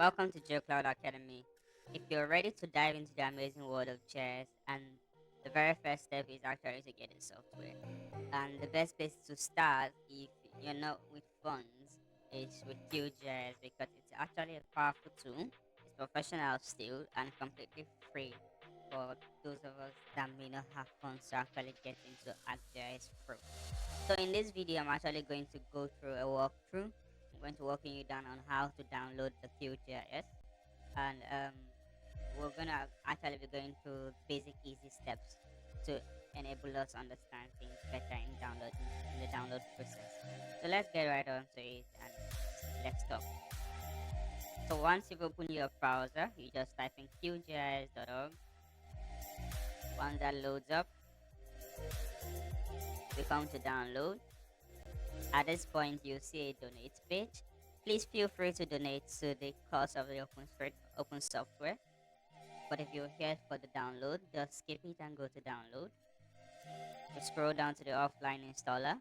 Welcome to GeoKloud Academy. If you're ready to dive into the amazing world of GIS, and the very first step is actually to get the software. And the best place to start if you're not with funds is with QGIS because it's actually a powerful tool. It's professional still and completely free for those of us that may not have funds to actually get into ArcGIS Pro. So in this video, I'm actually going to go through a walkthrough. I'm going to walking you down on how to download the QGIS, and we're gonna actually be going through basic, easy steps to enable us understand things better in the download process. So let's get right on to it and let's talk. So once you've opened your browser, you just type in qgis.org. Once that loads up, we come to download. At this point, you see a donate page. Please feel free to donate to the cost of the open software. But if you're here for the download, just skip it and go to download. You scroll down to the offline installer.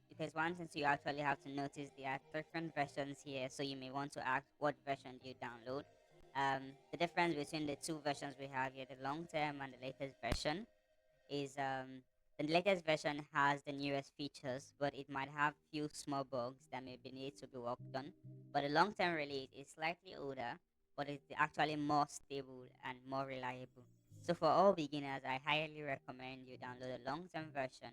Because one thing you actually have to notice, there are different versions here, so you may want to ask what version do you download. The difference between the two versions we have here, the long term and the latest version, is the latest version has the newest features, but it might have few small bugs that may be need to be worked on. But the long-term release is slightly older, but it's actually more stable and more reliable. So for all beginners, I highly recommend you download a long-term version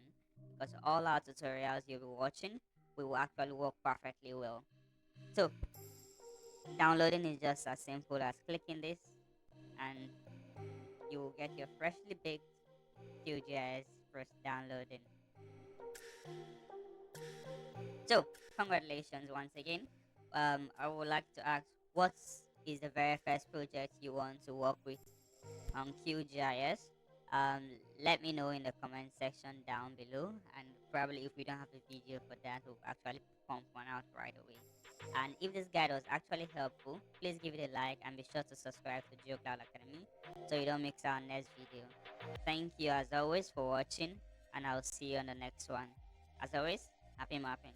because all our tutorials you'll be watching will actually work perfectly well. So downloading is just as simple as clicking this and you will get your freshly baked QGIS first downloading. So, congratulations once again. I would like to ask, what is the very first project you want to work with on QGIS? Let me know in the comment section down below, and probably if we don't have a video for that, we'll actually pump one out right away. And if this guide was actually helpful, please give it a like and be sure to subscribe to GeoKloud Academy so you don't miss our next video. Thank you as always for watching, and I'll see you on the next one. As always, happy mapping.